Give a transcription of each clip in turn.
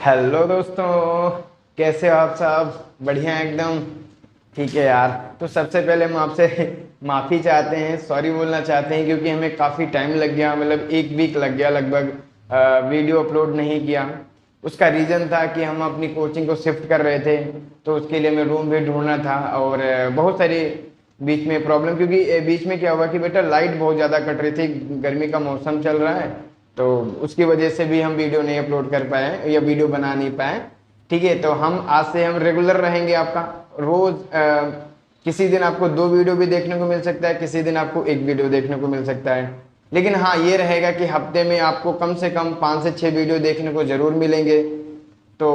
Hello दोस्तों, कैसे हो आप सब? बढ़िया एकदम। ठीक है यार। तो सबसे पहले हम आपसे माफ़ी चाहते हैं, सॉरी बोलना चाहते हैं, क्योंकि हमें काफ़ी टाइम लग गया, मतलब 1 वीक लग गया लगभग वीडियो अपलोड नहीं किया। उसका रीज़न था कि हम अपनी कोचिंग को शिफ्ट कर रहे थे, तो उसके लिए हमें रूम भी ढूंढना था और बहुत सारी बीच में प्रॉब्लम, क्योंकि बीच में क्या हुआ कि बेटा लाइट बहुत ज़्यादा कट रही थी, गर्मी का मौसम चल रहा है, तो उसकी वजह से भी हम वीडियो नहीं अपलोड कर पाए या वीडियो बना नहीं पाए। ठीक है, तो हम आज से हम रेगुलर रहेंगे आपका। रोज किसी दिन आपको 2 वीडियो भी देखने को मिल सकता है, किसी दिन आपको 1 वीडियो देखने को मिल सकता है। लेकिन हाँ, ये रहेगा कि हफ्ते में आपको कम से कम 5 से 6 वीडियो देखने को जरूर मिलेंगे। तो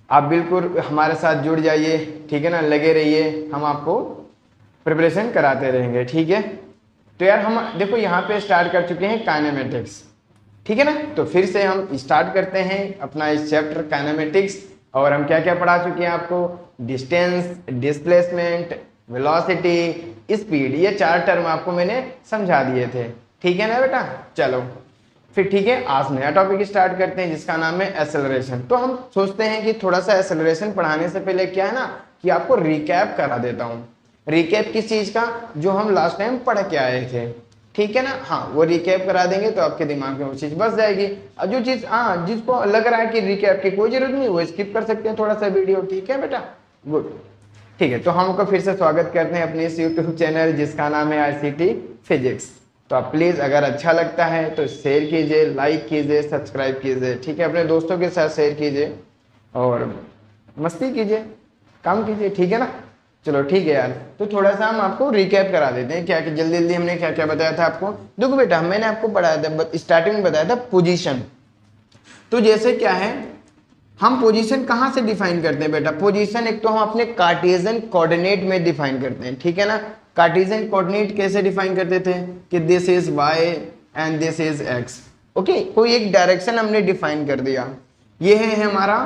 आप बिल्कुल हमारे साथ जुड़ जाइए, ठीक है ना, लगे रहिए, हम आपको प्रिपरेशन कराते रहेंगे। ठीक है, तो यार हम देखो यहाँ पे स्टार्ट कर चुके हैं काइनेमेटिक्स, ठीक है ना। तो फिर से हम स्टार्ट करते हैं अपना इस चैप्टर काइनेमेटिक्स। और हम क्या क्या पढ़ा चुके हैं आपको? डिस्टेंस, डिस्प्लेसमेंट, वेलोसिटी, स्पीड, ये 4 टर्म आपको मैंने समझा दिए थे, ठीक है ना बेटा। चलो फिर ठीक है, आज नया टॉपिक स्टार्ट करते हैं जिसका नाम है एक्सेलरेशन। तो हम सोचते हैं कि थोड़ा सा एक्सेलरेशन पढ़ाने से पहले क्या है ना, कि आपको रिकैप करा देता हूँ। रिकैप किस चीज का? जो हम लास्ट टाइम पढ़ के आए थे, ठीक है ना। हाँ, वो रिकैप करा देंगे तो आपके दिमाग में वो चीज बस जाएगी। और जो चीज जिसको लग रहा है कि रिकैप की कोई जरूरत नहीं, वो स्किप कर सकते हैं थोड़ा सा वीडियो, ठीक है बेटा। गुड, ठीक है। तो हम आपका फिर से स्वागत करते हैं अपने इस यूट्यूब चैनल जिसका नाम है आईसीटी फिजिक्स। तो आप प्लीज अगर अच्छा लगता है तो शेयर कीजिए, लाइक कीजिए, सब्सक्राइब कीजिए, ठीक है। अपने दोस्तों के साथ शेयर कीजिए और मस्ती कीजिए, काम कीजिए, ठीक है ना। चलो ठीक है यार, तो थोड़ा सा हम आपको रिकैप करा देते हैं क्या कि जल्दी जल्दी हमने क्या क्या बताया था आपको। देखो बेटा, मैंने आपको पढ़ाया था, स्टार्टिंग में बताया था पोजीशन। तो जैसे क्या है, हम पोजीशन कहाँ से डिफाइन करते हैं बेटा? पोजीशन एक तो हम अपने कार्टेशियन कोऑर्डिनेट में डिफाइन करते हैं, ठीक है ना। कार्टेशियन कोऑर्डिनेट कैसे डिफाइन करते थे कि this is Y and this is X. Okay, कोई एक डायरेक्शन हमने डिफाइन कर दिया, ये है हमारा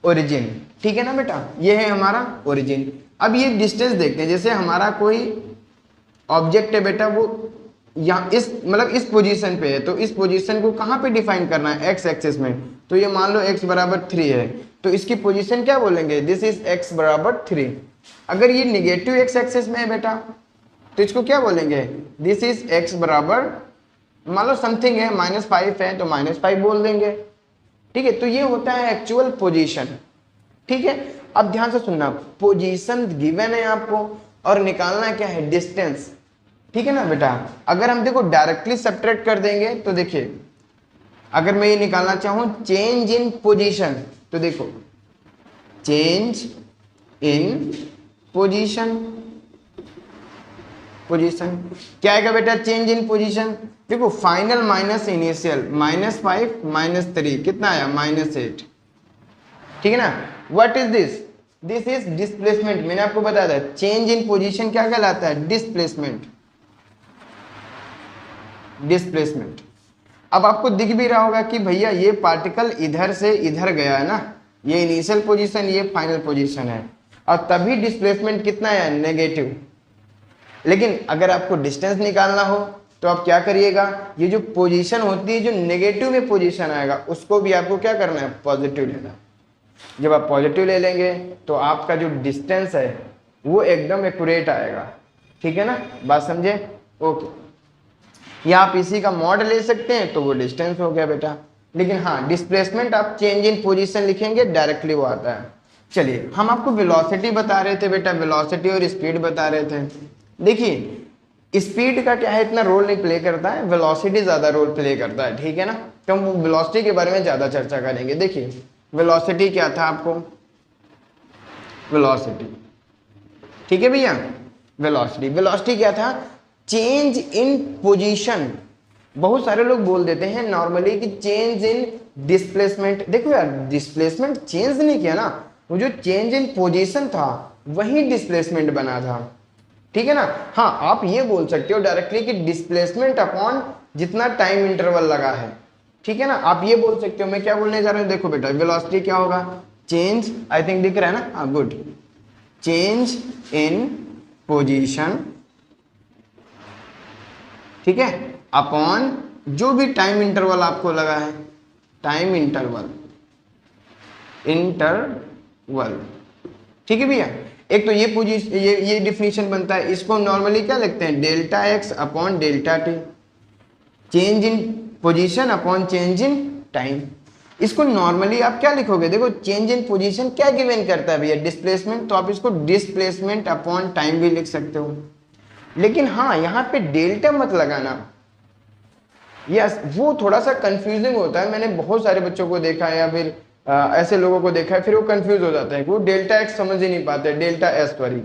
ओरिजिन, ठीक है ना बेटा, ये है हमारा ओरिजिन। अब ये डिस्टेंस देखते हैं, जैसे हमारा कोई ऑब्जेक्ट है बेटा, वो यहाँ इस मतलब इस पोजीशन पे है, तो इस पोजीशन को कहाँ पे डिफाइन करना है? एक्स एक्सिस में। तो ये मान लो x बराबर 3 है, तो इसकी पोजीशन क्या बोलेंगे? दिस इज x बराबर 3। अगर ये निगेटिव x एक्सिस में है बेटा, तो इसको क्या बोलेंगे? दिस इज x बराबर, मान लो समथिंग है, -5 है, तो -5 बोल देंगे, ठीक है। तो ये होता है एक्चुअल पोजीशन, ठीक है। अब ध्यान से सुनना, पोजीशन गिवन है आपको और निकालना क्या है? डिस्टेंस, ठीक है ना बेटा। अगर हम देखो डायरेक्टली सब्ट्रैक्ट कर देंगे तो देखिए, अगर मैं ये निकालना चाहूं चेंज इन पोजीशन, तो देखो चेंज इन पोजीशन, पोजीशन क्या आएगा बेटा? Change in position. देखो फाइनल माइनस इनिशियल, -5 -3 कितना आया? -8, ठीक है ना। What is this? This is displacement. मैंने आपको बताया था चेंज इन पोजीशन क्या कहलाता है? Displacement, displacement. अब आपको दिख भी रहा होगा कि भैया ये पार्टिकल इधर से इधर गया है ना, ये इनिशियल पोजीशन, ये फाइनल पोजीशन है, और तभी डिस्प्लेसमेंट कितना है? नेगेटिव। लेकिन अगर आपको डिस्टेंस निकालना हो तो आप क्या करिएगा? ये जो पोजीशन होती है, जो नेगेटिव में पोजीशन आएगा, उसको भी आपको क्या करना है? पॉजिटिव लेना। जब आप पॉजिटिव ले लेंगे तो आपका जो डिस्टेंस है वो एकदम एक्यूरेट आएगा, ठीक है ना। बात समझे? ओके, या आप इसी का मॉड ले सकते हैं तो वो डिस्टेंस हो गया बेटा। लेकिन हाँ, डिस्प्लेसमेंट आप चेंज इन पोजीशन लिखेंगे, डायरेक्टली वो आता है। चलिए, हम आपको वेलोसिटी बता रहे थे बेटा, वेलोसिटी और स्पीड बता रहे थे। देखिए स्पीड का क्या है, इतना रोल नहीं प्ले करता है, वेलोसिटी ज्यादा रोल प्ले करता है, ठीक है ना। तो हम वेलोसिटी के बारे में ज्यादा चर्चा करेंगे। देखिए वेलोसिटी क्या था आपको? वेलोसिटी, ठीक है भैया, वेलोसिटी, वेलोसिटी क्या था? Change in position. बहुत सारे लोग बोल देते हैं नॉर्मली कि चेंज इन डिस्प्लेसमेंट। देखो यार, डिस्प्लेसमेंट चेंज नहीं किया ना, वो जो चेंज इन पोजीशन था वही डिस्प्लेसमेंट बना था, ठीक है ना। हाँ, आप ये बोल सकते हो डायरेक्टली कि डिस्प्लेसमेंट अपॉन जितना टाइम इंटरवल लगा है, ठीक है ना, आप ये बोल सकते हो। मैं क्या बोलने जा रहा हूँ, देखो बेटा, वेलोसिटी क्या होगा? चेंज, आई थिंक दिख रहा है ना, हाँ गुड, चेंज इन पोजीशन, ठीक है, अपॉन जो भी टाइम इंटरवल आपको लगा है, टाइम इंटरवल, इंटरवल। ठीक है भैया, एक तो ये पोजीशन, ये डिफिनीशन बनता है। इसको नॉर्मली क्या लिखते हैं, delta x upon delta T, change in position upon change in time. इसको नॉर्मली आप क्या लिखोगे, देखो चेंज इन पोजीशन क्या गिवन करता है भैया, डिस्प्लेसमेंट, तो आप इसको डिस्प्लेसमेंट अपॉन टाइम भी लिख सकते हो। लेकिन हाँ, यहाँ पे डेल्टा मत लगाना, यस वो थोड़ा सा कंफ्यूजिंग होता है। मैंने बहुत सारे बच्चों को देखा है या फिर ऐसे लोगों को देखा है, फिर वो कंफ्यूज हो जाते हैं, वो डेल्टा एक्स समझ ही नहीं पाते, डेल्टा एस सॉरी,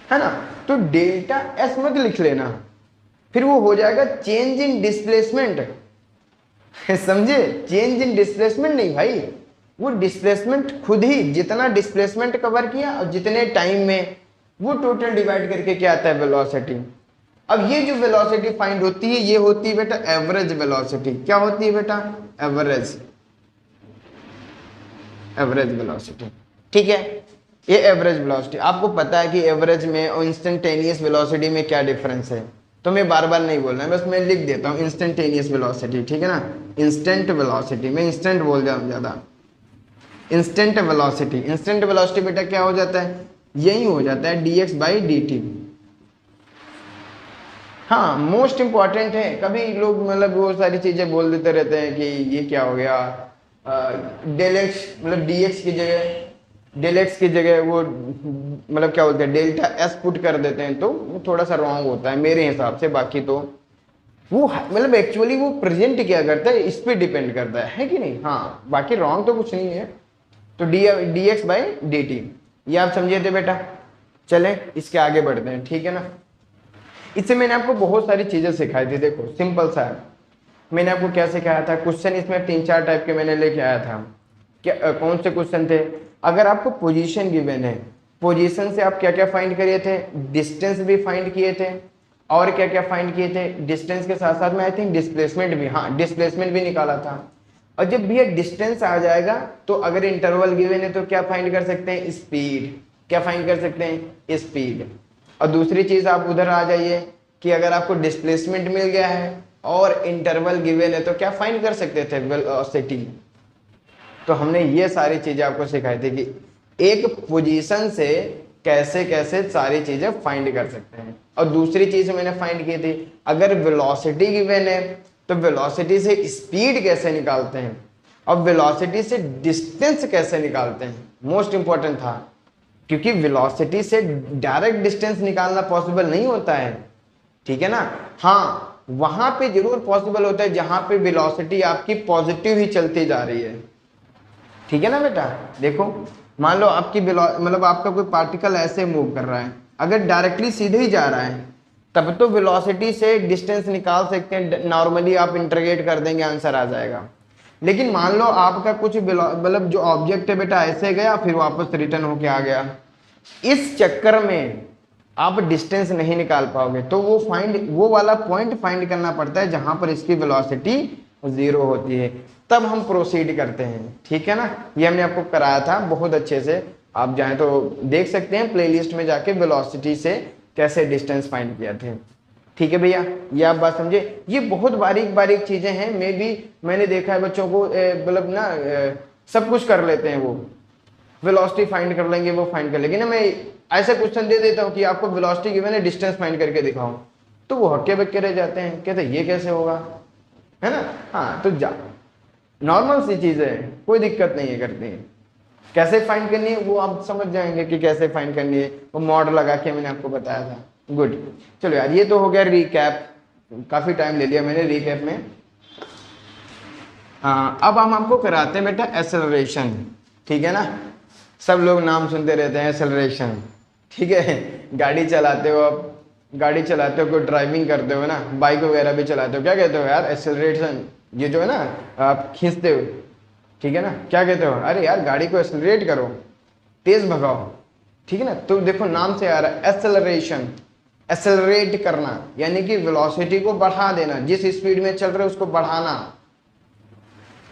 है ना। तो डेल्टा एस मत लिख लेना, फिर वो हो जाएगा चेंज इन डिस्प्लेसमेंट। समझे, चेंज इन डिस्प्लेसमेंट नहीं भाई, वो डिस्प्लेसमेंट खुद ही जितना डिस्प्लेसमेंट कवर किया और जितने टाइम में, वो टोटल डिवाइड करके क्या आता है, वेलोसिटी। अब ये जो वेलोसिटी फाइंड होती है, ये होती है बेटा एवरेज वेलोसिटी। क्या होती है बेटा, एवरेज वेलोसिटी। ठीक है, ये एवरेज वेलोसिटी। आपको पता है कि एवरेज में और इंस्टेंटेनियस वेलोसिटी में क्या डिफरेंस है, तो मैं बार बार नहीं बोलना है, बस मैं लिख देता हूँ इंस्टेंटेनियस वेलोसिटी। ठीक है ना, इंस्टेंट वेलोसिटी, मैं इंस्टेंट बोल जाऊँ ज़्यादा, इंस्टेंट वेलोसिटी बेटा क्या हो जाता है, यही हो जाता है dx बाई dt। हाँ, मोस्ट इंपॉर्टेंट है। कभी लोग मतलब वो सारी चीजें बोल देते रहते हैं कि ये क्या हो गया, डेल एक्स मतलब dx की जगह, डेल एक्स की जगह वो मतलब क्या बोलते हैं डेल्टा एस पुट कर देते हैं, तो वो थोड़ा सा रॉन्ग होता है मेरे हिसाब से। बाकी तो वो मतलब एक्चुअली वो प्रेजेंट क्या करता है, इस पे डिपेंड करता है कि नहीं। हाँ, बाकी रॉन्ग तो कुछ नहीं है। तो dx बाई dt, ये आप समझे थे बेटा। चलें इसके आगे बढ़ते हैं, ठीक है ना। इससे मैंने आपको बहुत सारी चीजें सिखाई थी। देखो सिंपल सा है, मैंने आपको क्या सिखाया था, क्वेश्चन इसमें 3-4 टाइप के मैंने लेके आया था। क्या कौन से क्वेश्चन थे, अगर आपको पोजीशन गिवन है, पोजीशन से आप क्या क्या फाइंड किए थे, डिस्टेंस भी फाइंड किए थे, और क्या क्या फाइंड किए थे, डिस्टेंस के साथ साथ में आई थिंक डिस्प्लेसमेंट भी, हाँ डिस्प्लेसमेंट भी निकाला था। और जब भी डिस्टेंस आ जाएगा तो अगर इंटरवल गिवन है तो क्या फाइंड कर सकते हैं, स्पीड। क्या फाइंड कर सकते हैं, स्पीड। और दूसरी चीज आप उधर आ जाइए कि अगर आपको डिस्प्लेसमेंट मिल गया है और इंटरवल गिवन है तो क्या फाइंड कर सकते थे, वेलोसिटी। तो हमने ये सारी चीजें आपको सिखाई थी कि एक पोजीशन से कैसे कैसे सारी चीजें फाइंड कर सकते हैं। और दूसरी चीज मैंने फाइंड की थी, अगर वेलोसिटी गिवन है तो वेलोसिटी से स्पीड कैसे निकालते हैं, और वेलोसिटी से डिस्टेंस कैसे निकालते हैं, मोस्ट इंपॉर्टेंट था। क्योंकि वेलोसिटी से डायरेक्ट डिस्टेंस निकालना पॉसिबल नहीं होता है, ठीक है ना। हाँ, वहां पे जरूर पॉसिबल होता है जहां पे वेलोसिटी आपकी पॉजिटिव ही चलती जा रही है, ठीक है ना बेटा। देखो मान लो आपकी मतलब आपका कोई पार्टिकल ऐसे मूव कर रहा है, अगर डायरेक्टली सीधे ही जा रहा है तब तो वेलोसिटी से डिस्टेंस निकाल सकते हैं, नॉर्मली आप इंटीग्रेट कर देंगे आंसर आ जाएगा। लेकिन मान लो आपका कुछ मतलब जो ऑब्जेक्ट है बेटा ऐसे गया फिर वापस रिटर्न होके आ गया, इस चक्कर में आप डिस्टेंस नहीं निकाल पाओगे। तो वो वाला पॉइंट फाइंड करना पड़ता है जहां पर इसकी वेलोसिटी 0 होती है, तब हम प्रोसीड करते हैं, ठीक है ना। ये हमने आपको कराया था बहुत अच्छे से, आप चाहें तो देख सकते हैं प्लेलिस्ट में जाके वेलोसिटी से कैसे डिस्टेंस फाइंड किया थे, ठीक है भैया। ये आप बात समझे, ये बहुत बारीक बारीक चीजें हैं। मैंने देखा है बच्चों को मतलब ना सब कुछ कर लेते हैं, वो वेलोसिटी फाइंड कर लेंगे, वो फाइंड कर लेंगे ना। मैं ऐसा क्वेश्चन दे देता हूँ कि आपको वेलोसिटी गिवन है, डिस्टेंस फाइंड करके दिखाओ, तो वो हक्के बक्के रह जाते हैं, कहते ये कैसे होगा, है ना। हाँ, तो नॉर्मल सी चीज है, कोई दिक्कत नहीं है करनी है। कैसे फाइंड करनी है वो आप समझ जाएंगे कि कैसे फाइंड करनी है, वो मॉडल लगा के मैंने आपको बताया था। गुड, चलो यार ये तो हो गया रिकैप, काफी टाइम ले लिया मैंने रिकैप में। हाँ, अब हम आपको कराते हैं बेटा एक्सेलरेशन, ठीक है ना। सब लोग नाम सुनते रहते हैं एक्सेलरेशन, ठीक है। गाड़ी चलाते हो आप, गाड़ी चलाते हो, कोई ड्राइविंग करते हो ना, बाइक वगैरह भी चलाते हो, क्या कहते हो यार, एक्सेलरेशन। ये जो है ना आप खींचते हो, ठीक है ना, क्या कहते हो, अरे यार गाड़ी को एक्सेलरेट करो, तेज भगाओ, ठीक है ना। तो देखो नाम से आ रहा है एक्सेलरेशन, एक्सेलरेट करना यानी कि वेलोसिटी को बढ़ा देना, जिस स्पीड में चल रहे हो उसको बढ़ाना।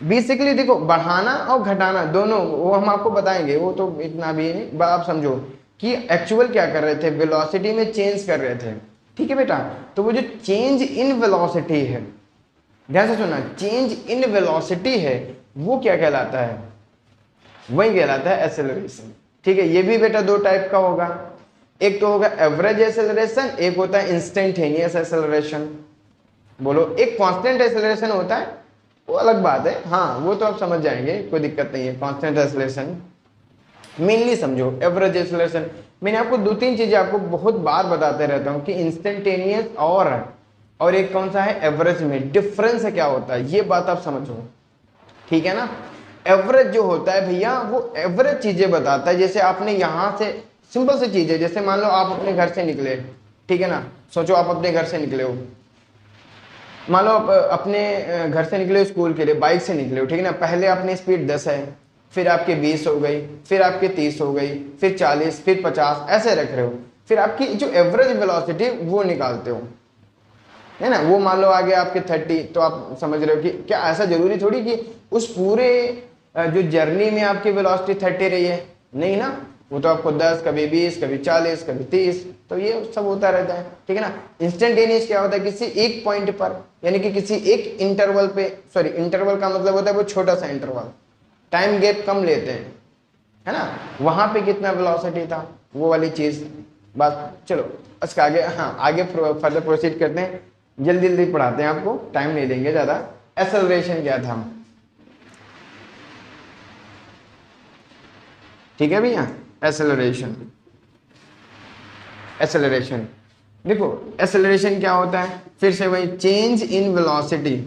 बेसिकली देखो बढ़ाना और घटाना दोनों वो हम आपको बताएंगे, वो तो इतना भी नहीं, आप समझो कि एक्चुअल क्या कर रहे थे, वेलोसिटी में चेंज कर रहे थे, ठीक है बेटा। तो वो जो चेंज इन वेलोसिटी है, ध्यान से सुनना, चेंज इन वेलोसिटी है वो क्या कहलाता है, वही कहलाता है एक्सेलरेशन। ठीक है, ये भी बेटा दो टाइप का होगा, एक तो होगा एवरेज एक्सेलरेशन, एक होता है इंस्टेंटेनियस एक्सेलरेशन। बोलो, एक कांस्टेंट एक्सेलरेशन होता है, वो अलग बात है, हाँ वो तो आप समझ जाएंगे, कोई दिक्कत नहीं है। कांस्टेंट एक्सेलरेशन मेनली समझो, एवरेज एक्सेलरेशन मैंने आपको दो तीन चीजें आपको बहुत बार बताते रहता हूँ कि इंस्टेंटेनियस और एक कौन सा है एवरेज में डिफरेंस क्या होता है, ये बात आप समझो। ठीक है ना, एवरेज जो होता है भैया वो एवरेज चीजें बताता है। जैसे आपने यहां से सिंपल सी चीज है, जैसे मान लो आप अपने घर से निकले, ठीक है ना, सोचो आप अपने घर से निकले हो, मान लो आप अपने घर से निकले हो स्कूल के लिए, बाइक से निकले हो, ठीक है ना, पहले अपनी स्पीड 10 है, फिर आपकी 20 हो गई, फिर आपकी 30 हो गई, फिर 40, फिर 50, ऐसे रख रहे हो, फिर आपकी जो एवरेज वेलोसिटी वो निकालते हो, है ना, वो मान लो आगे आपके 30, तो आप समझ रहे हो कि क्या ऐसा जरूरी थोड़ी कि उस पूरे जो जर्नी में आपकी वेलोसिटी 30 रही है, नहीं ना, वो तो आपको 10, कभी 20, कभी 40, कभी 30, तो ये सब होता रहता है। ठीक है ना, इंस्टेंटेनियस क्या होता है, किसी एक पॉइंट पर, यानी कि किसी एक इंटरवल पे, सॉरी इंटरवल का मतलब होता है वो छोटा सा इंटरवल, टाइम गैप कम लेते हैं, है ना, वहां पे कितना वेलोसिटी था, वो वाली चीज। बस चलो इसका आगे, हाँ आगे फर्दर प्रोसीड करते हैं, जल्दी जल्दी पढ़ाते हैं आपको, टाइम नहीं देंगे ज्यादा। एक्सेलरेशन क्या था, ठीक है भैया, एक्सेलरेशन, एक्सेलरेशन देखो, एक्सेलरेशन क्या होता है, फिर से वही change in velocity,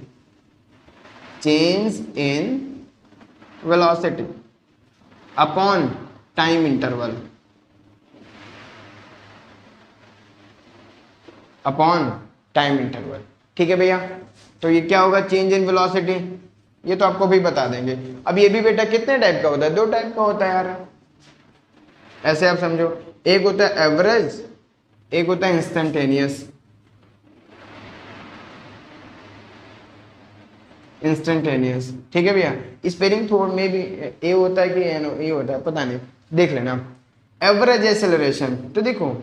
change in velocity upon time interval, upon time interval. ठीक है भैया, तो ये क्या होगा, चेंज इन वेलोसिटी, ये तो आपको भी बता देंगे। अब ये भी बेटा कितने टाइप का होता है, दो टाइप का होता है यार, ऐसे आप समझो, एक होता है एवरेज, एक होता है इंस्टेंटेनियस। इंस्टेंटेनियस, ठीक है भैया, स्पेलिंग थोड़ा में भी ए होता है कि ए होता है, पता नहीं, देख लेना। एवरेज एक्सेलरेशन, तो देखो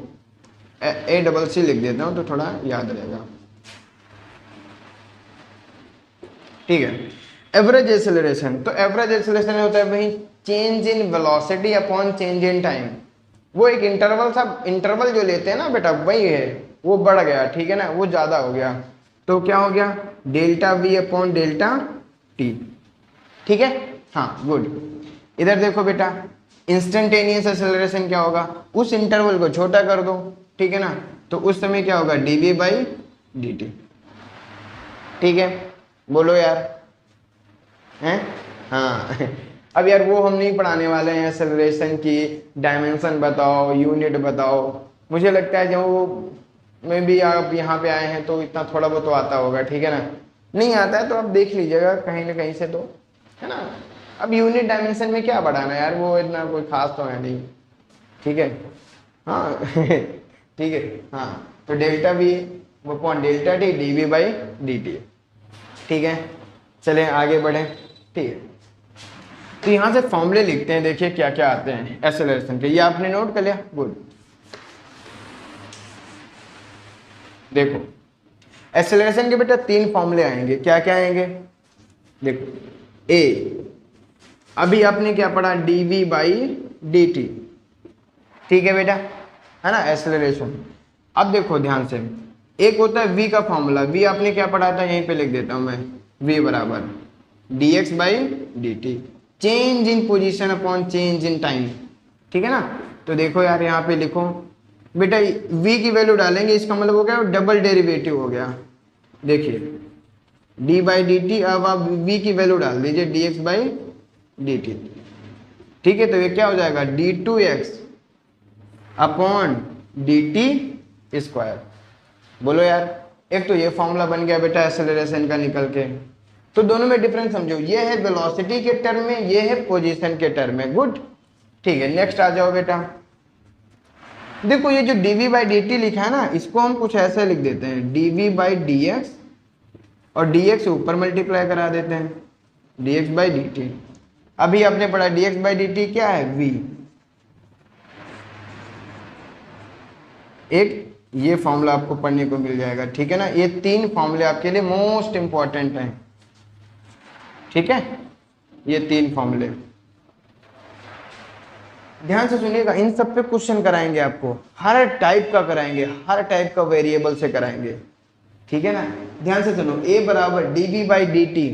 ए डबल सी लिख देता हूं तो थोड़ा याद रहेगा, ठीक है। एवरेज एक्सेलरेशन, तो एवरेज एक्सेलरेशन होता है वही change in velocity upon change in time, वो एक इंटरवल सा, इंटरवल जो लेते हैं ना बेटा वही है, वो बढ़ गया, ठीक है ना, वो ज्यादा हो गया, तो क्या हो गया, delta we upon delta T. ठीक है, हाँ गुड। इधर देखो बेटा, इंस्टेंटेनियस एक्सेलरेशन क्या होगा, उस इंटरवल को छोटा कर दो, ठीक है ना, तो उस समय क्या होगा, डीवी बाई डी टी। ठीक है, बोलो यार, हैं, हाँ अब यार वो हम नहीं पढ़ाने वाले हैं एक्सेलरेशन की डायमेंशन बताओ, यूनिट बताओ, मुझे लगता है जो में भी आप यहाँ पे आए हैं तो इतना थोड़ा बहुत तो आता होगा, ठीक है ना, नहीं आता है तो आप देख लीजिएगा कहीं ना कहीं से, तो है ना। अब यूनिट डायमेंशन में क्या बढ़ाना यार, वो इतना कोई खास तो है नहीं, ठीक है, हाँ ठीक है, हाँ तो डेल्टा वी वो upon delta T D V by D T. ठीक है, चलें आगे बढ़ें, ठीक है, तो यहाँ से फॉर्मूले लिखते हैं, देखिए क्या क्या आते हैं एक्सेलरेशन के, ये आपने नोट कर लिया, गुड। देखो एक्सेलरेशन के बेटा तीन फॉर्मूले आएंगे, क्या क्या आएंगे, देखो ए, अभी आपने क्या पढ़ा, D V by D T, ठीक है बेटा, है ना एक्सेलरेशन। अब देखो ध्यान से, एक होता है v का फॉर्मूला, v आपने क्या पढ़ा था, यहीं पे लिख देता हूं मैं, v बराबर dx by D T, change in position upon change in time. ठीक है ना, तो देखो यार यहाँ पे लिखो बेटा, v की वैल्यू डालेंगे, इसका मतलब हो गया डबल डेरिवेटिव हो गया, देखिए d बाई डी टी, अब आप v की वैल्यू डाल दीजिए dx बाई डी टी, ठीक है, तो ये क्या हो जाएगा, d2x upon D T square. बोलो यार, एक तो ये फॉर्मूला बन गया बेटा एक्सेलरेशन का निकल के, तो दोनों में डिफरेंस समझो, ये है वेलोसिटी के टर्म में, ये है पोजीशन के टर्म में, गुड। ठीक है, नेक्स्ट आ जाओ बेटा, देखो ये जो dv बाई डी टी लिखा है ना, इसको हम कुछ ऐसे लिख देते हैं, dv बाई डी एक्स, और dx ऊपर मल्टीप्लाई करा देते हैं, dx बाई डी टी। अभी आपने पढ़ा dx बाई डी टी क्या है, v, एक ये फॉर्मूला आपको पढ़ने को मिल जाएगा, ठीक है ना, ये तीन फॉर्मूले आपके लिए मोस्ट इंपॉर्टेंट हैं, ठीक है, ये तीन फॉर्मूले, ध्यान से सुनिएगा, इन सब पे क्वेश्चन कराएंगे आपको, हर टाइप का कराएंगे, हर टाइप का वेरिएबल से कराएंगे, ठीक है ना। ध्यान से सुनो, a बराबर dv बाई डी टी,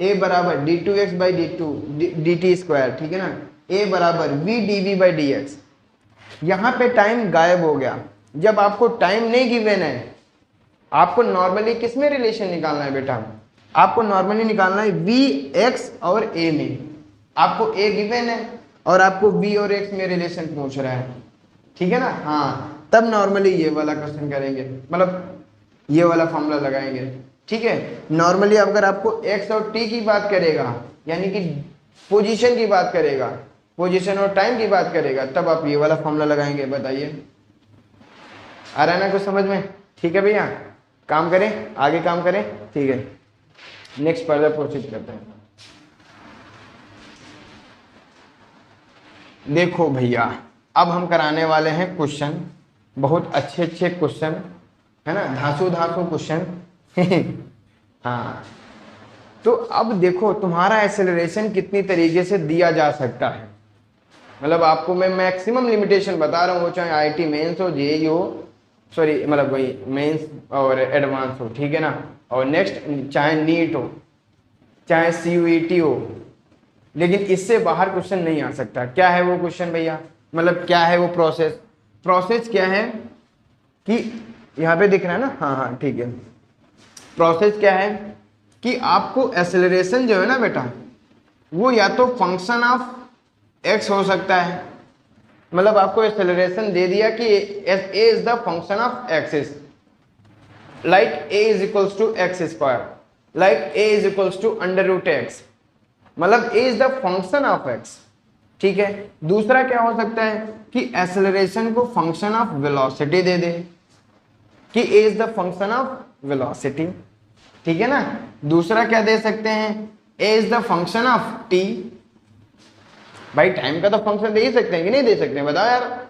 ए बराबर d2x by D T square, ठीक है ना। a बराबर v dv by D x. यहाँ पे टाइम गायब हो गया। जब आपको टाइम नहीं गिवन है, आपको नॉर्मली किस में रिलेशन निकालना है बेटा, आपको नॉर्मली निकालना है v x और a में। आपको a गिवन है और आपको v और x में रिलेशन पूछ रहा है, ठीक है ना। हाँ, तब नॉर्मली ये वाला क्वेश्चन करेंगे, मतलब ये वाला फॉर्मूला लगाएंगे, ठीक है। नॉर्मली अगर आपको x और t की बात करेगा, यानी कि पोजीशन की बात करेगा, पोजीशन और टाइम की बात करेगा, तब आप ये वाला फॉर्मूला लगाएंगे। बताइए, आ रहा है ना कुछ समझ में? ठीक है भैया, काम करें, आगे काम करें, ठीक है। नेक्स्ट फर्दर प्रोसीड करते हैं। देखो भैया, अब हम कराने वाले हैं क्वेश्चन, बहुत अच्छे अच्छे क्वेश्चन है ना, धांसू धांसू क्वेश्चन हाँ, तो अब देखो तुम्हारा एक्सेलरेशन कितनी तरीके से दिया जा सकता है। मतलब आपको मैं मैक्सिमम लिमिटेशन बता रहा हूँ, चाहे आईटी मेंस हो, जेईई हो, सॉरी मतलब वही मेंस और एडवांस हो, ठीक है ना। और नेक्स्ट चाहे नीट हो, चाहे सीयूईटी हो, लेकिन इससे बाहर क्वेश्चन नहीं आ सकता। क्या है वो क्वेश्चन भैया, मतलब क्या है वो प्रोसेस? प्रोसेस क्या है कि यहाँ पे दिख रहा है ना, हाँ हाँ ठीक है। प्रोसेस क्या है कि आपको एक्सेलरेशन जो है ना बेटा, वो या तो फंक्शन ऑफ एक्स हो सकता है, मतलब आपको एक्सेलरेशन दे दिया कि a is the function of axis, like a is equals to x square, like a is equals to under root x, मतलब a is the function of x, ठीक है। दूसरा क्या हो सकता है कि एक्सेलरेशन को फंक्शन ऑफ वेलोसिटी दे दे, कि a is the function of velocity, ठीक है ना। दूसरा क्या दे सकते हैं, a is the function of t. भाई टाइम का तो फंक्शन दे ही सकते हैं कि नहीं दे सकते हैं, बताओ यार,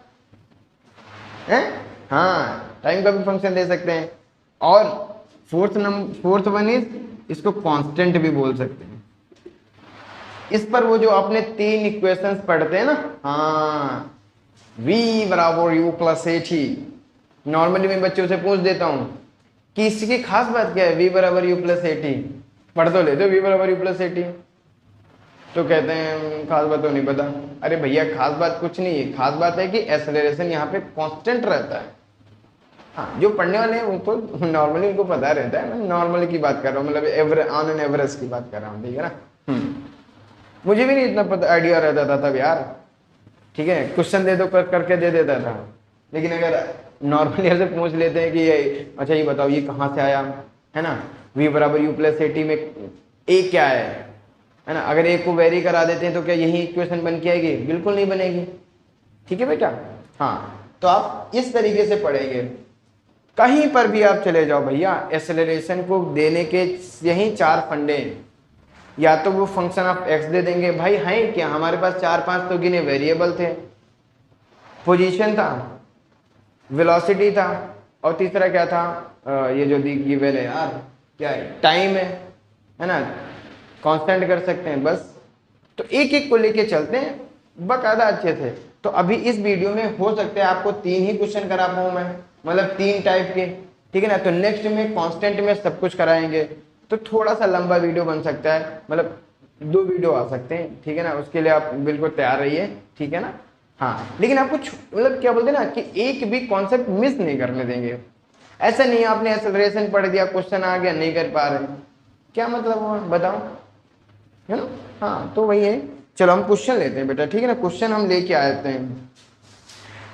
हैं? हाँ, टाइम का भी फंक्शन दे सकते हैं। और फोर्थ वन इज, इसको कांस्टेंट भी बोल सकते हैं। इस पर वो जो आपने 3 इक्वेशंस पढ़ते हैं ना, हाँ, v बराबर u plus A T, normally मैं बच्चों से पूछ देता हूं कि इसकी खास बात क्या है, v बराबर यू प्लस ए टी, पढ़ तो लेते हो v बराबर यू प्लस ए टी, तो कहते हैं खास बात तो नहीं पता। अरे भैया खास बात कुछ नहीं है, खास बात है कि एक्सेलरेशन यहाँ पे कांस्टेंट रहता है। हाँ, जो पढ़ने वाले हैं उनको नॉर्मली उनको पता रहता है, मैं नॉर्मली की बात कर रहा हूँ, मतलब ऑन एन एवरेज की बात कर रहा हूँ, ठीक है ना। मुझे भी नहीं इतना पता आइडिया रहता था तब यार, ठीक है, क्वेश्चन दे दो करके दे देता था। लेकिन अगर नॉर्मली ऐसे पूछ लेते हैं कि ये अच्छा ये बताओ ये कहाँ से आया, है ना, v बराबर यू प्लस ए टी में a क्या है ना, अगर a को वेरी करा देते हैं तो क्या यही इक्वेशन बन के आएगी? बिल्कुल नहीं बनेगी, ठीक है बेटा। हाँ, तो आप इस तरीके से पढ़ेंगे, कहीं पर भी आप चले जाओ भैया, एक्सेलरेशन को देने के यही 4 फंडे, या तो वो फंक्शन ऑफ एक्स दे देंगे, भाई है क्या हमारे पास 4-5 तो गिने वेरिएबल थे, पोजीशन था, वेलोसिटी था, और तीसरा क्या था, ये जो गिवन है यार क्या है, टाइम है ना, कांस्टेंट कर सकते हैं बस। तो एक एक को लेके चलते हैं बकायदा अच्छे से। तो अभी इस वीडियो में हो सकता है आपको 3 ही क्वेश्चन करा पाऊँ मैं, मतलब 3 टाइप के, ठीक है ना। तो नेक्स्ट में कांस्टेंट में सब कुछ कराएंगे, तो थोड़ा सा लंबा वीडियो बन सकता है, मतलब 2 वीडियो आ सकते हैं, ठीक है ना। उसके लिए आप बिल्कुल तैयार रहिए, ठीक है ना। हाँ, लेकिन आपको मतलब क्या बोलते हैं ना कि एक भी कॉन्सेप्ट मिस नहीं करने देंगे। ऐसा नहीं है आपने एक्सेलरेशन पढ़ दिया, क्वेश्चन आ गया, नहीं कर पा रहे, क्या मतलब हुआ बताओ, है ना। हाँ, तो वही है। चलो हम क्वेश्चन लेते हैं बेटा, ठीक है ना। क्वेश्चन हम लेके आते हैं।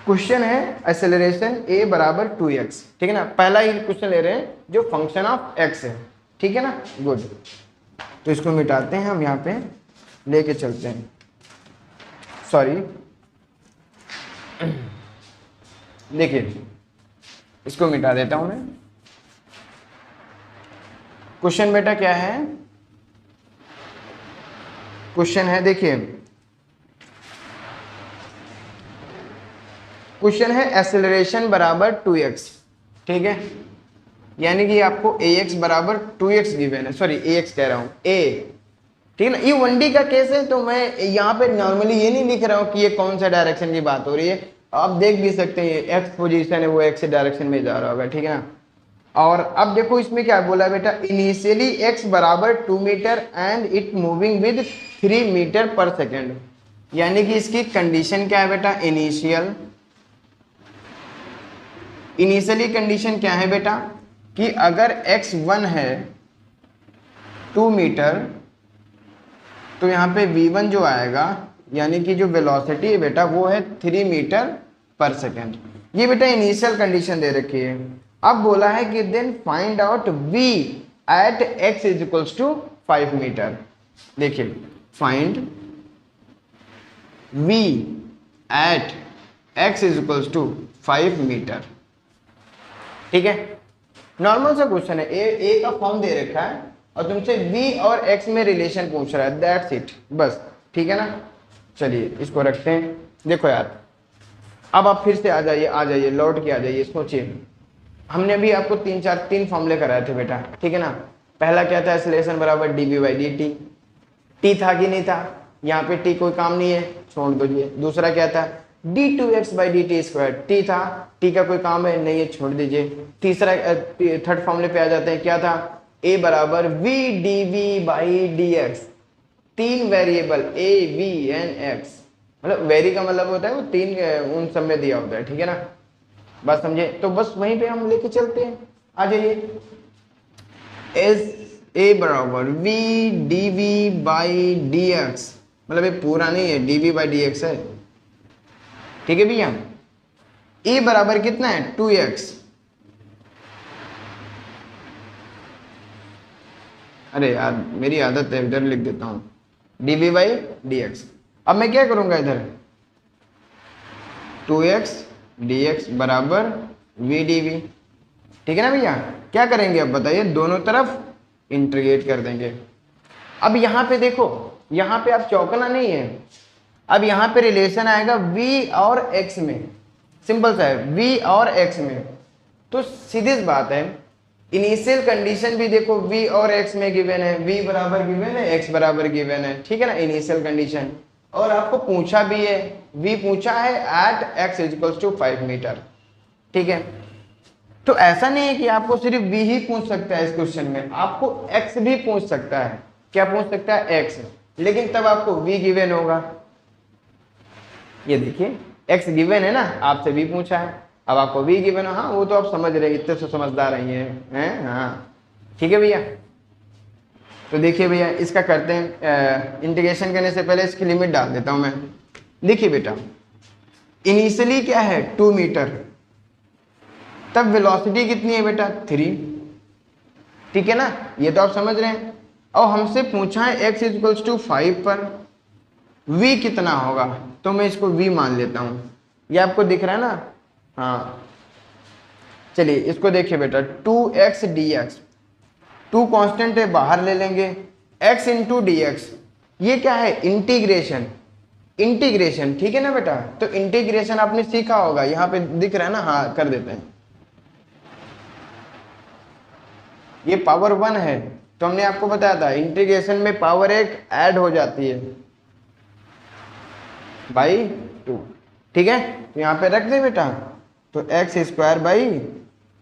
क्वेश्चन है एक्सेलरेशन a बराबर 2x, ठीक है ना। पहला ही क्वेश्चन ले रहे हैं जो फंक्शन ऑफ x है, ठीक है ना। गुड, तो इसको मिटाते हैं हम, यहाँ पे लेके चलते हैं, सॉरी देखिए इसको मिटा देता हूं मैं। क्वेश्चन बेटा क्या है, क्वेश्चन है, देखिए क्वेश्चन है एक्सेलरेशन बराबर 2x, ठीक है, यानी कि आपको ax बराबर 2x गिवन है, सॉरी ax कह रहा हूं, a ठीक है ना। ये 1D का केस है, तो मैं यहाँ पे नॉर्मली ये नहीं लिख रहा हूँ कि ये कौन सा डायरेक्शन की बात हो रही है, आप देख भी सकते हैं एक्स पोजीशन है वो एक्स डायरेक्शन में जा रहा होगा, ठीक है ना। और अब देखो इसमें क्या बोला बेटा, इनिशियली एक्स बराबर 2 metre and it moving with 3 metre पर सेकेंड, यानी कि इसकी कंडीशन क्या है बेटा, इनिशियली कंडीशन क्या है बेटा कि अगर x1 है 2 मीटर तो यहाँ पे v1 जो आएगा यानी कि जो वेलोसिटी है बेटा वो है 3 मीटर पर सेकेंड। ये बेटा इनिशियल कंडीशन दे रखी है। अब बोला है कि then find out v at x is equals to 5 metre. देखिए find v at x is equals to 5 metre, ठीक है। नॉर्मल सा क्वेश्चन है, ए का फॉर्म दे रखा है और तुमसे v और x में रिलेशन पूछ रहा है, दैट्स इट, बस, ठीक है ना। चलिए इसको रखते हैं। देखो यार अब आप फिर से आ जाइए लौट के आ जाइए। सोचिए हमने अभी आपको तीन फॉर्मूले कराए थे बेटा, ठीक है ना। पहला क्या था, एक्सेलरेशन बराबर dv बाई dt, t था कि नहीं था, यहाँ पे t कोई काम नहीं है छोड़ दीजिए। दूसरा क्या था, d2x by dt square, t था, t का कोई काम है नहीं है छोड़ दीजिए। तीसरा थर्ड फॉर्मूले पे आ जाते हैं, क्या था, a बराबर v dv बाई dx, तीन variable a v n x, मतलब वेरी का मतलब होता है वो तीन उन सब में दिया होता है, ठीक है ना। बात समझे, तो बस वहीं पे हम लेके चलते हैं, आ जाइए। एस a बराबर v dv बाई dx, मतलब ये पूरा नहीं है, dv बाई dx है, ठीक है भैया। a बराबर कितना है 2x, अरे यार मेरी आदत है इधर लिख देता हूं dv बाई dx। अब मैं क्या करूंगा इधर 2x dx बराबर v dv, ठीक है ना भैया। क्या करेंगे अब बताइए, दोनों तरफ इंटीग्रेट कर देंगे। अब यहाँ पे देखो, यहाँ पे आप चौकना नहीं है, अब यहाँ पे रिलेशन आएगा v और x में, सिंपल सा है v और x में। तो सीधी सी बात है, इनिशियल कंडीशन भी देखो v और x में गिवन है, v बराबर गिवन है x बराबर गिवन है, ठीक है ना, इनिशियल कंडीशन। और आपको पूछा भी है, v पूछा है at x equals to 5 metre, ठीक है। तो ऐसा नहीं है कि आपको सिर्फ v ही पूछ सकता है इस क्वेश्चन में, आपको x भी पूछ सकता है। क्या पूछ सकता है, x, लेकिन तब आपको v गिवन होगा। ये देखिए x गिवन है ना, आपसे v पूछा है, अब आपको v गिवन है, हाँ वो तो आप समझ रहे हैं, इतने से समझदार हैं, हाँ ठीक है भैया। तो देखिए भैया इसका करते हैं, इंटीग्रेशन करने से पहले इसकी लिमिट डाल देता हूं मैं। देखिए बेटा इनिशियली क्या है 2 मीटर, तब वेलोसिटी कितनी है बेटा 3, ठीक है ना, ये तो आप समझ रहे हैं। और हमसे पूछा है x इक्वल्स टू 5 पर v कितना होगा, तो मैं इसको v मान लेता हूं, ये आपको दिख रहा है ना, हाँ। चलिए इसको देखिए बेटा 2x dx, 2 कांस्टेंट है बाहर ले लेंगे, x इंटू डी एक्स, ये क्या है इंटीग्रेशन, ठीक है ना बेटा। तो इंटीग्रेशन आपने सीखा होगा, यहाँ पे दिख रहा है ना, हाँ कर देते हैं। ये पावर 1 है, तो हमने आपको बताया था इंटीग्रेशन में पावर एक ऐड हो जाती है बाई 2, ठीक है। तो यहाँ पे रख दे बेटा, तो एक्स स्क्वायर बाई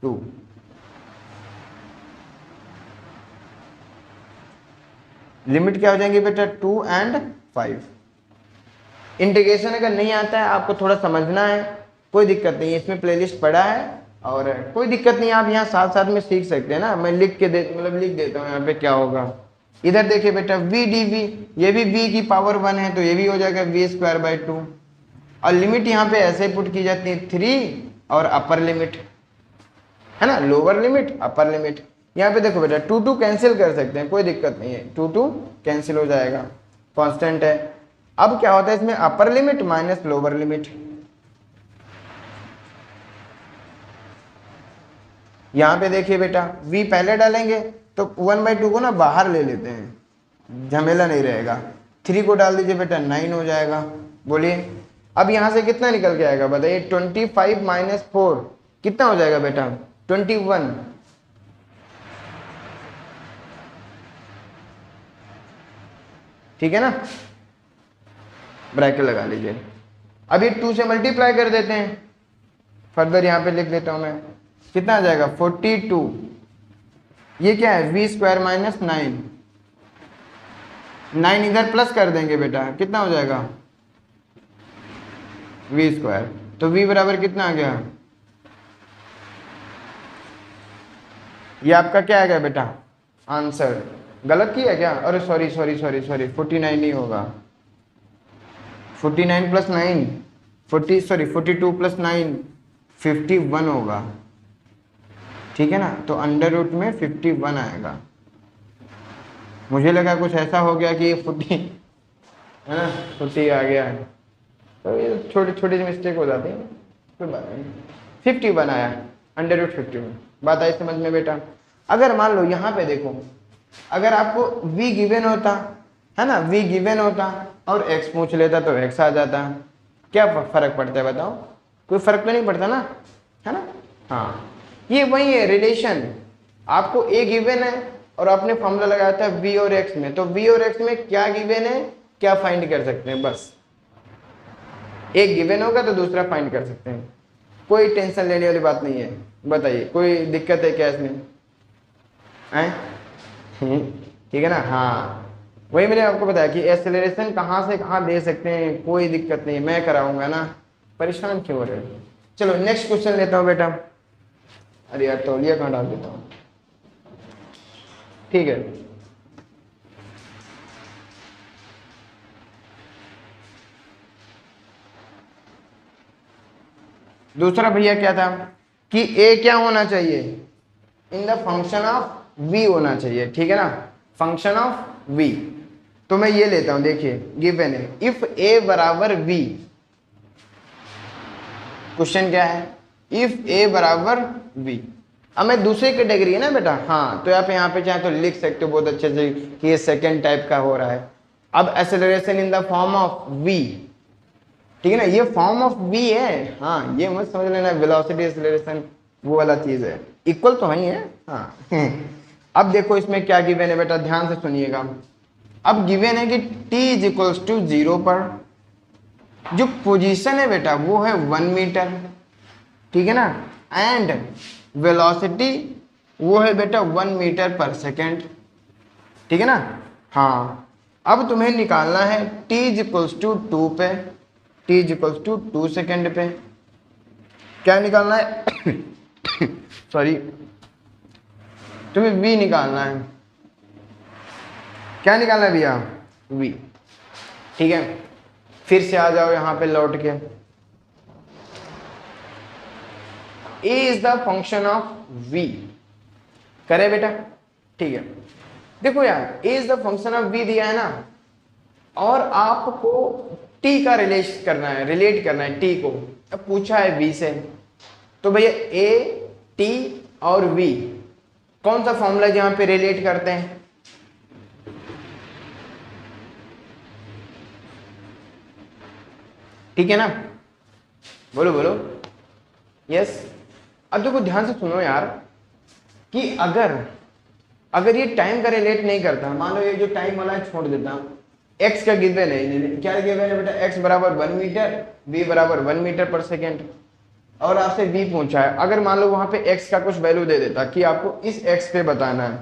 2, लिमिट क्या हो जाएंगी बेटा 2 एंड 5। इंटीग्रेशन अगर नहीं आता है, आपको थोड़ा समझना है, कोई दिक्कत नहीं है, इसमें प्लेलिस्ट पड़ा है और कोई दिक्कत नहीं, आप यहाँ साथ साथ में सीख सकते हैं ना। मैं लिख देता हूँ यहाँ पे क्या होगा। इधर देखिए बेटा v dv, ये भी v की पावर 1 है, तो ये भी हो जाएगा v स्क्वायर बाई 2, और लिमिट यहाँ पे ऐसे पुट की जाती है 3 और अपर लिमिट है ना, लोअर लिमिट अपर लिमिट। यहाँ पे देखो बेटा 2 कैंसिल कर सकते हैं, कोई दिक्कत नहीं है, 2 कैंसिल हो जाएगा, कांस्टेंट है। अब क्या होता है इसमें upper limit minus lower limit, यहाँ पे देखिए बेटा v पहले डालेंगे तो 1/2 को ना बाहर ले लेते हैं, झमेला नहीं रहेगा। 3 को डाल दीजिए बेटा 9 हो जाएगा। बोलिए अब यहाँ से कितना निकल के आएगा बताइए, 25 माइनस 4 कितना हो जाएगा बेटा 21। ठीक है ना, ब्रैकेट लगा लीजिए। अब ये 2 से मल्टीप्लाई कर देते हैं, फर्दर यहाँ पे लिख देता हूँ मैं, कितना आ जाएगा 42, ये क्या है v स्क्वायर माइनस 9, 9 इधर प्लस कर देंगे बेटा, कितना हो जाएगा v स्क्वायर, तो v बराबर कितना आ गया, ये आपका क्या आ गया बेटा आंसर। गलत किया क्या, अरे सॉरी सॉरी सॉरी सॉरी 49 नहीं होगा, 49 प्लस 9 42 प्लस 9 51 होगा, ठीक है ना, तो अंडर रूट में 51 आएगा। मुझे लगा कुछ ऐसा हो गया कि 40 है ना 40 आ गया है, तो ये छोटी छोटी मिस्टेक हो जाती है, कोई बात नहीं। 51 आया, अंडर रूट 51, बात आई समझ में बेटा। अगर मान लो यहाँ पे देखो, अगर आपको v गिवन होता है ना, v गिवन होता और x पूछ लेता तो x आ जाता, क्या फर्क पड़ता है बताओ, कोई फर्क तो नहीं पड़ता ना, है ना। हाँ ये वही है रिलेशन, आपको a गिवन है और आपने फॉर्मूला लगाया था v और x में, तो v और x में क्या गिवन है क्या फाइंड कर सकते हैं, बस एक गिवन होगा तो दूसरा फाइंड कर सकते हैं, कोई टेंशन लेने वाली बात नहीं है। बताइए कोई दिक्कत है क्या इसमें, ठीक है ना। हाँ वही मैंने आपको बताया कि एक्सेलरेशन कहाँ से कहाँ दे सकते हैं, कोई दिक्कत नहीं, मैं कराऊंगा ना, परेशान क्यों हो रहे हो। चलो नेक्स्ट क्वेश्चन लेता हूँ बेटा, अरे यार तौलिया कहाँ डाल देता हूँ, ठीक है। दूसरा भैया क्या था कि a क्या होना चाहिए, in the function of v होना चाहिए, ठीक है ना, फंक्शन ऑफ v। तो मैं ये लेता हूं, देखिए गिवन है इफ a बराबर v, क्वेश्चन क्या है इफ a बराबर v। अब मैं दूसरी कैटेगरी है ना बेटा, हाँ तो आप यहाँ पे चाहे तो लिख सकते हो बहुत अच्छे से कि ये सेकेंड टाइप का हो रहा है। अब acceleration in the form of v, ठीक है ना, ये फॉर्म ऑफ v है, हाँ ये मत समझ लेना वेलोसिटी एक्सेलरेशन वो वाला चीज है, इक्वल तो वही है। हाँ अब देखो इसमें क्या गिवन है बेटा, ध्यान से सुनिएगा। अब गिवन है कि t इज इक्वल्स टू 0 पर जो पोजीशन है बेटा वो है 1 मीटर, ठीक है ना, एंड वेलोसिटी वो है बेटा 1 मीटर पर सेकेंड, ठीक है ना। हाँ अब तुम्हें निकालना है t इज इक्वल्स टू 2 पे, t is equals to 2 second पे, क्या निकालना है सॉरी तुम्हें v निकालना है, क्या निकालना है भैया v, ठीक है। फिर से आ जाओ यहां पे लौट के, a is the function of v, करे बेटा, ठीक है। देखो यार a is the function of v दिया है ना, और आपको t का रिलेट करना है t को, अब पूछा है v से, तो भैया a t और v कौन सा फॉर्मूला जहां पे रिलेट करते हैं, ठीक है ना, बोलो बोलो यस। अब देखो ध्यान से सुनो यार कि अगर ये टाइम का रिलेट नहीं करता, मान लो ये जो टाइम वाला है छोड़ देता, x का गिवन है, क्या गिवन है बेटा, x बराबर 1 मीटर, v बराबर 1 मीटर पर सेकेंड, और आपसे v पूछा है, अगर मान लो वहां पे x का कुछ वैल्यू दे देता कि आपको इस x पे बताना है,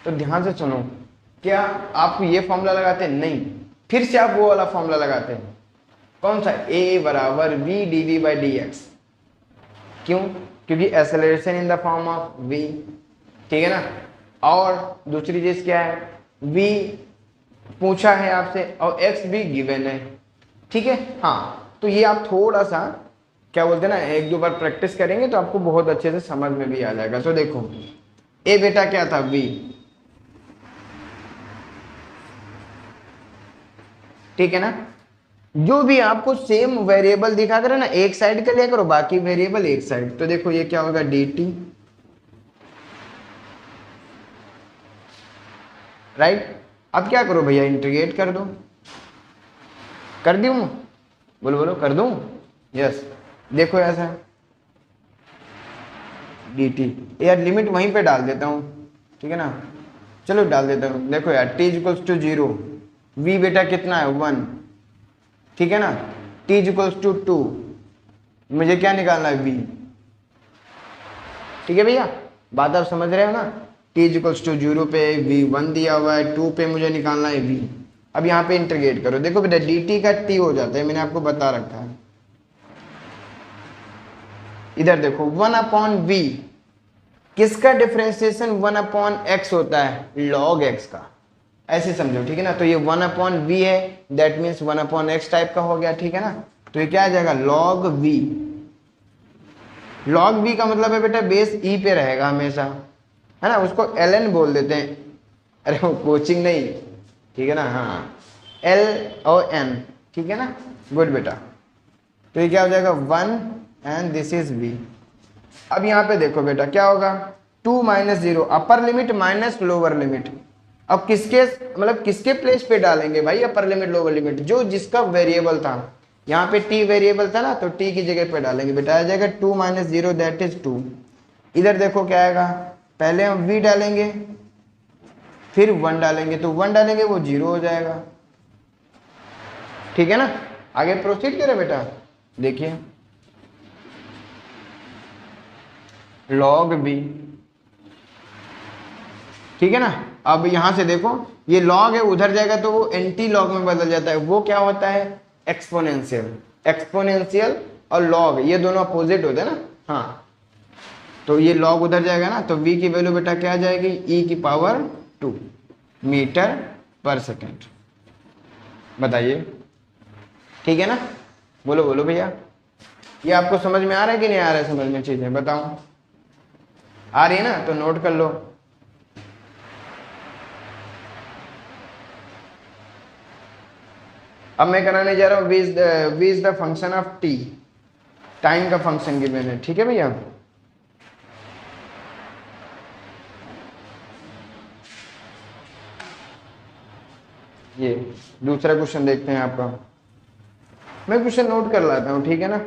तो ध्यान से सुनो, क्या आप ये फॉर्मूला लगाते, नहीं, फिर से आप वो वाला फॉर्मूला लगाते हैं, कौन सा, a बराबर v dv बाई dx, क्यों, क्योंकि acceleration in the form of v, ठीक है ना। और दूसरी चीज क्या है, v पूछा है आपसे और x भी गिवन है, ठीक है। हाँ तो ये आप थोड़ा सा क्या बोलते हैं ना, एक दो बार प्रैक्टिस करेंगे तो आपको बहुत अच्छे से समझ में भी आ जाएगा। तो देखो a बेटा क्या था v, ठीक है ना, जो भी आपको सेम वेरिएबल दिखा करे ना, एक साइड का लिया करो, बाकी वेरिएबल एक साइड, तो देखो ये क्या होगा dt, राइट। अब क्या करो भैया, इंटीग्रेट कर दो, कर दूं, बोलो बोलो कर दूं, यस। देखो ऐसा dt, यार लिमिट वहीं पे डाल देता हूं, ठीक है ना, चलो डाल देता हूं। देखो यार t इक्वल्स टू 0, v बेटा कितना है 1, ठीक है ना। t इक्वल्स टू 2, मुझे क्या निकालना है v, ठीक है भैया, बात आप समझ रहे हो ना। t इक्वल्स टू 0 पे v 1 दिया हुआ है, 2 पे मुझे निकालना है v। अब यहाँ पे इंटीग्रेट करो, देखो बेटा dt का t हो जाता है, मैंने आपको बता रखा है। इधर देखो 1 अपॉन v, किसका डिफरेंशिएशन 1 अपॉन x होता है, log x का, ऐसे समझो, ठीक है ना। तो ये 1 अपॉन v है, that means 1 upon x type का हो गया, ठीक है ना। तो ये क्या आ जाएगा log v, log v का मतलब है बेटा बेस e पे रहेगा हमेशा, है ना, उसको ln बोल देते हैं, अरे वो कोचिंग नहीं, ठीक है ना, हाँ l और n, ठीक है ना, गुड बेटा। तो ये क्या हो जाएगा 1 एंड दिस इज v। अब यहाँ पे देखो बेटा क्या होगा, 2 minus 0, upper limit minus lower limit. अब किसके मतलब किसके प्लेस पे डालेंगे भाई अपर लिमिट लोअर लिमिट, जो जिसका वेरिएबल था, यहाँ पे t वेरिएबल था ना, तो t की जगह पे डालेंगे बेटा, आ जाएगा 2 माइनस 0 दैट इज 2। इधर देखो क्या आएगा, पहले हम v डालेंगे फिर 1 डालेंगे, तो 1 डालेंगे वो 0 हो जाएगा, ठीक है ना। आगे प्रोसीड करें बेटा, देखिए log b, ठीक है ना। अब यहां से देखो ये log है, उधर जाएगा तो वो एंटी लॉग में बदल जाता है, वो क्या होता है एक्सपोनेंशियल। एक्सपोनेंशियल और log ये दोनों अपोजिट होते हैं ना, हाँ। तो ये log उधर जाएगा ना, तो v की वैल्यू बेटा क्या आ जाएगी, e की पावर 2 मीटर पर सेकेंड। बताइए, ठीक है ना, बोलो बोलो भैया, ये आपको समझ में आ रहा है कि नहीं आ रहा है, समझ में चीजें बताओ, आ रही है ना, तो नोट कर लो। अब मैं कराने जा रहा हूं v is the function of t, time का फंक्शन गिवन है, ठीक है भैया। ये दूसरा क्वेश्चन देखते हैं आपका, मैं क्वेश्चन नोट कर लाता हूं, ठीक है ना,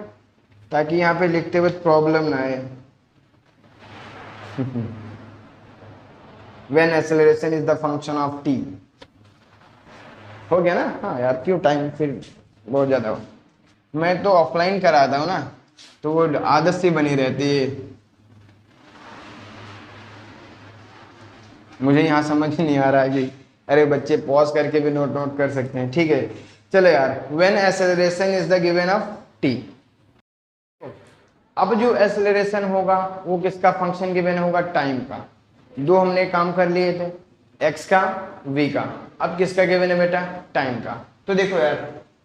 ताकि यहाँ पे लिखते वक्त प्रॉब्लम ना आए। When acceleration is the function of t, हो गया ना, हाँ यार क्यों टाइम फिर बहुत ज्यादा हो, मैं तो ऑफलाइन कराता हूँ ना, तो वो आदत सी बनी रहती है, मुझे यहाँ समझ ही नहीं आ रहा है कि अरे बच्चे पॉज करके भी नोट कर सकते हैं, ठीक है। चलो यार, when acceleration is the given of T, अब जो एक्सेलरेशन होगा वो किसका फंक्शन गिवन होगा, टाइम का। दो हमने काम कर लिए थे, x का v का, अब किसका गिवन है बेटा, टाइम का। तो देखो यार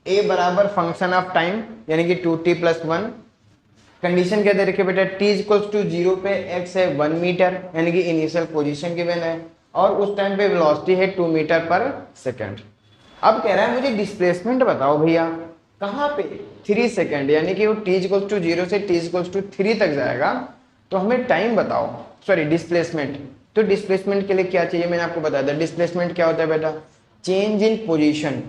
a बराबर फंक्शन ऑफ टाइम यानी कि 2t प्लस 1, कंडीशन क्या दे रखी है बेटा, t इक्वल्स टू 0 पे x है 1 मीटर यानी कि इनिशियल पोजीशन गिवन है, और उस टाइम पे वेलोसिटी है 2 मीटर पर सेकंड। अब कह रहा है मुझे डिस्प्लेसमेंट बताओ भैया, कहाँ पे 3 सेकंड, यानी कि वो t इक्वल्स टू 0 से t इक्वल्स टू 3 तक जाएगा, तो हमें टाइम बताओ, सॉरी डिस्प्लेसमेंट। तो डिस्प्लेसमेंट के लिए क्या चाहिए, मैंने आपको बताया था, डिस्प्लेसमेंट क्या होता है बेटा, change in position.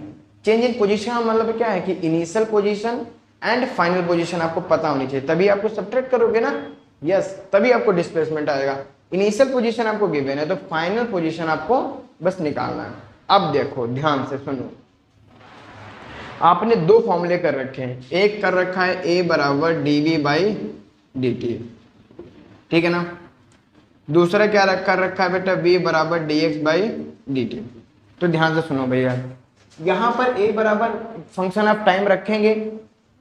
Change in position का मतलब क्या है कि initial position and final position आपको पता होनी चाहिए, तभी आपको सब्ट्रैक्ट करोगे ना, यस, तभी आपको डिस्प्लेसमेंट आएगा। इनिशियल पोजीशन आपको गिवन है, तो फाइनल पोजीशन आपको बस निकालना है। अब देखो ध्यान से सुनो, आपने दो फॉर्मूले कर रखे हैं, एक कर रखा है a बराबर dv बाई dt, ठीक है ना, दूसरा क्या कर रखा है बेटा, v बराबर dx बाई dt। तो ध्यान से सुनो भैया, यहां पर a बराबर फंक्शन ऑफ टाइम रखेंगे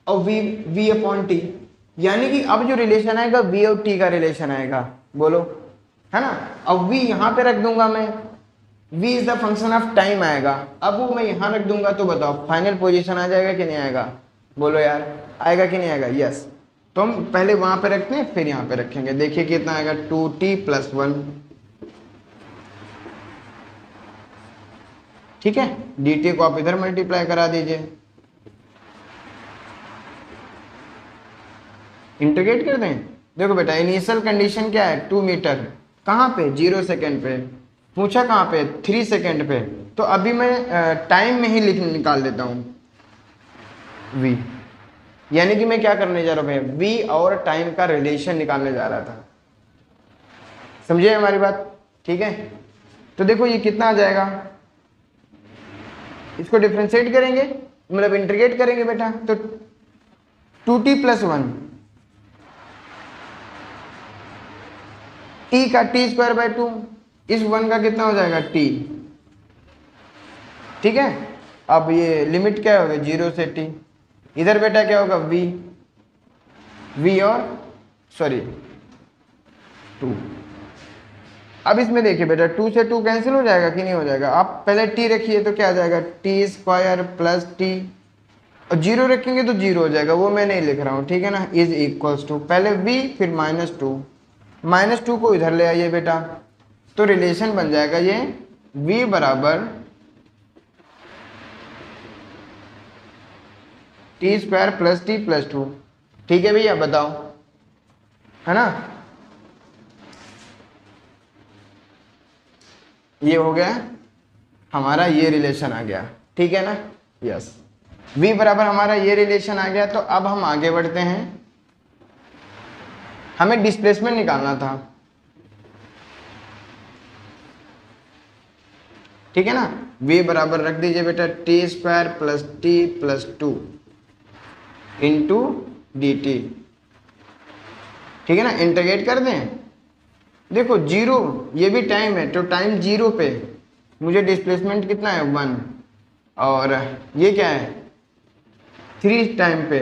और v अपॉन टी, यानी कि अब जो रिलेशन आएगा v और t का रिलेशन आएगा, बोलो, है ना। अब v यहां पे रख दूंगा मैं, v is the function of time आएगा, अब वो मैं यहां रख दूंगा, तो बताओ फाइनल पोजीशन आ जाएगा कि नहीं आएगा, बोलो यार आएगा कि नहीं आएगा, यस। तो हम पहले वहां पे रखते हैं फिर यहाँ पे रखेंगे, देखिए कितना आएगा 2t प्लस 1, ठीक है, dt को आप इधर मल्टीप्लाई करा दीजिए, इंटीग्रेट कर दें। देखो बेटा इनिशियल कंडीशन क्या है 2 मीटर, कहाँ पे 0 सेकेंड पे, पूछा कहाँ पे 3 सेकेंड पे, तो अभी मैं टाइम में ही निकाल देता हूँ v, यानी कि मैं क्या करने जा रहा हूँ भैया, v और टाइम का रिलेशन निकालने जा रहा था, समझिए हमारी बात, ठीक है। तो देखो ये कितना आ जाएगा, इसको डिफ्रेंशिएट करेंगे, मतलब इंटीग्रेट करेंगे बेटा, तो 2t + 1, t का t²/2, इस 1 का कितना हो जाएगा t, ठीक है। अब ये लिमिट क्या होगी 0 से t, इधर बेटा क्या होगा v और सॉरी 2। अब इसमें देखिए बेटा 2 से 2 कैंसिल हो जाएगा कि नहीं हो जाएगा, आप पहले t रखिए तो क्या आ जाएगा t² + t, और 0 रखेंगे तो 0 हो जाएगा, वो मैं नहीं लिख रहा हूँ, ठीक है ना। इज इक्वल्स टू पहले v फिर -2, -2 को इधर ले आइए बेटा, तो रिलेशन बन जाएगा ये v बराबर t² + t + 2, ठीक है भैया, बताओ, है ना। ये हो गया हमारा, ये रिलेशन आ गया, ठीक है ना, यस। v बराबर हमारा ये रिलेशन आ गया, तो अब हम आगे बढ़ते हैं, हमें डिस्प्लेसमेंट निकालना था, ठीक है ना। v बराबर रख दीजिए बेटा t² + t + 2 इंटू dt, ठीक है ना, इंटीग्रेट कर दें। देखो 0, ये भी टाइम है, तो टाइम 0 पे मुझे डिस्प्लेसमेंट कितना है 1, और ये क्या है 3 टाइम पे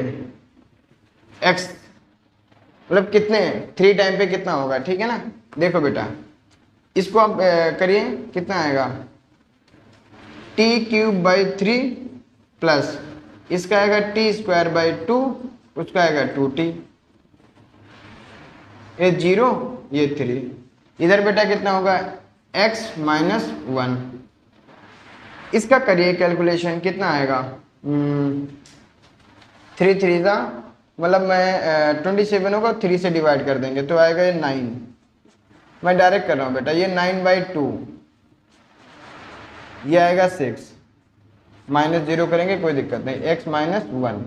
x, मतलब कितने 3 टाइम पे कितना होगा, ठीक है ना। देखो बेटा इसको आप करिए, कितना आएगा t³ / 3 प्लस इसका आएगा t²/2, उसका आएगा 2t, ये 0 ये 3, इधर बेटा कितना होगा x - 1, इसका करिए कैलकुलेशन, कितना आएगा 3 3 का मतलब मैं 27 होगा, 3 से डिवाइड कर देंगे तो आएगा ये 9, मैं डायरेक्ट कर रहा हूँ बेटा, ये 9/2, ये आएगा 6, -0 करेंगे कोई दिक्कत नहीं, x - 1,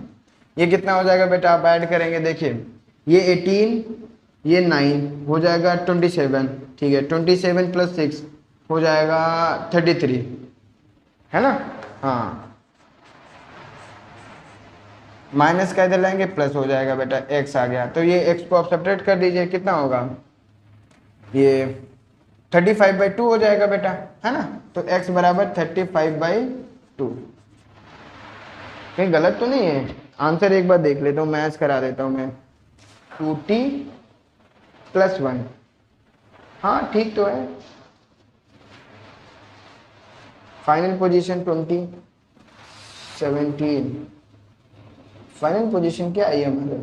ये कितना हो जाएगा बेटा, आप ऐड करेंगे, देखिए ये 18, ये 9 हो जाएगा 27, ठीक है, 27 + 6 हो जाएगा 33, है ना। हाँ, माइनस का इधर लाएंगे प्लस हो जाएगा बेटा, x आ गया, तो ये x को आप सेपरेट कर दीजिए, कितना होगा ये 35/2 हो जाएगा बेटा, है ना। तो x बराबर 35/2, कहीं गलत तो नहीं है, आंसर एक बार देख लेता हूँ, मैच करा देता हूँ मैं, 2t + 1, हाँ ठीक तो है। फाइनल पोजीशन 20, 17, फाइनल पोजीशन क्या आई हमारे,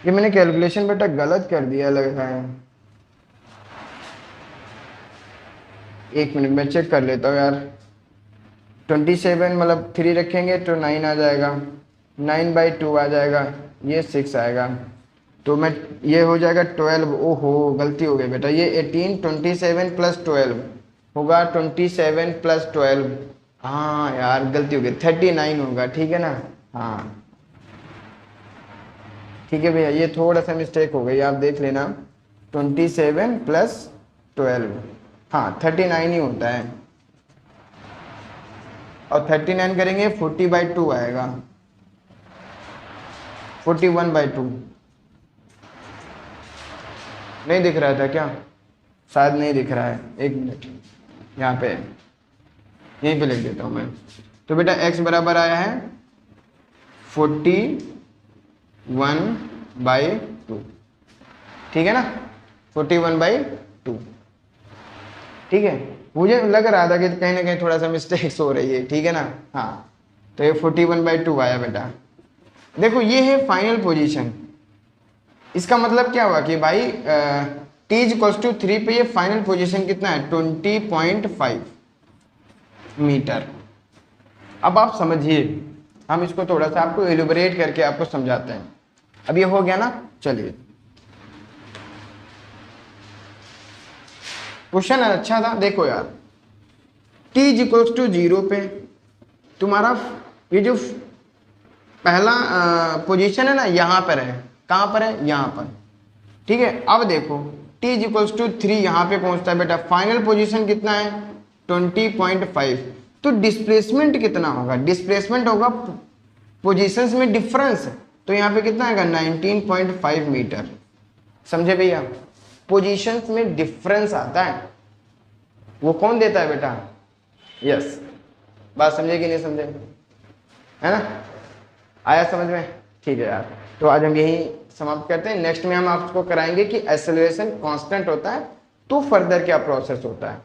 ये मैंने कैलकुलेशन बेटा गलत कर दिया लग रहा है, एक मिनट मैं चेक कर लेता हूँ यार। 27 मतलब 3 रखेंगे तो 9 आ जाएगा, 9/2 आ जाएगा, ये 6 आएगा, तो मैं ये हो जाएगा 12, ओहो गलती हो गई बेटा, ये 18 27 + 12 होगा, 27 + 12, हाँ यार गलती हो गई, 39 होगा, ठीक है ना। हाँ ठीक है भैया, ये थोड़ा सा मिस्टेक हो गई, आप देख लेना, 27 + 12, हाँ 39 ही होता है, और 39 करेंगे 40/2 आएगा, 41/2, नहीं दिख रहा था क्या, शायद नहीं दिख रहा है, एक मिनट यहाँ पे यहीं पे लिख देता हूँ मैं, तो बेटा x बराबर आया है 41/2, ठीक है ना, 41/2, ठीक है। मुझे लग रहा था कि कहीं ना कहीं थोड़ा सा मिस्टेक्स हो रही है, ठीक है ना। हाँ तो ये 41/2 आया बेटा। देखो ये है फाइनल पोजीशन, इसका मतलब क्या हुआ कि भाई t = 3 पे ये फाइनल पोजीशन कितना है 20.5 मीटर। अब आप समझिए, हम इसको थोड़ा सा आपको एलिबरेट करके आपको समझाते हैं। अब ये हो गया ना, चलिए क्वेश्चन अच्छा था, देखो यार t = 0 पे तुम्हारा ये जो पहला पोजीशन है ना यहाँ पर है, कहाँ पर है, यहाँ पर, ठीक है। अब देखो t इज इक्वल्स टू 3 यहाँ पे पहुंचता है बेटा, फाइनल पोजीशन कितना है 20.5, तो डिस्प्लेसमेंट कितना होगा, डिस्प्लेसमेंट होगा पोजीशंस में डिफरेंस, तो यहाँ पे कितना आएगा 19.5 मीटर, समझे भैया। पोजीशंस में डिफरेंस आता है, वो कौन देता है बेटा, यस, बात समझे कि नहीं समझे, है ना, आया समझ में, ठीक है यार। तो आज हम यही समाप्त करते हैं, नेक्स्ट में हम आपको कराएंगे कि एक्सेलरेशन कांस्टेंट होता है तो फर्दर क्या प्रोसेस होता है,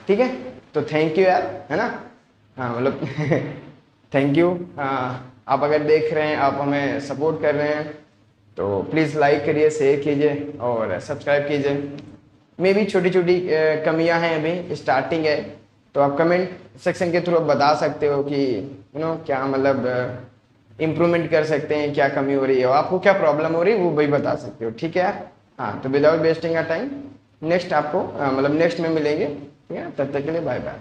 ठीक है। तो थैंक यू यार, है ना, हाँ मतलब थैंक यू। आप अगर देख रहे हैं, आप हमें सपोर्ट कर रहे हैं, तो प्लीज़ लाइक करिए, शेयर कीजिए और सब्सक्राइब कीजिए। मे भी छोटी छोटी कमियां हैं, अभी स्टार्टिंग है, तो आप कमेंट सेक्शन के थ्रू बता सकते हो कि क्या मतलब इम्प्रूवमेंट कर सकते हैं, क्या कमी हो रही है, आपको क्या प्रॉब्लम हो रही है वो भी बता सकते हो, ठीक है यार। हाँ, तो without wasting a time next आपको मतलब नेक्स्ट में मिलेंगे, ठीक है, तब तक के लिए बाय बाय।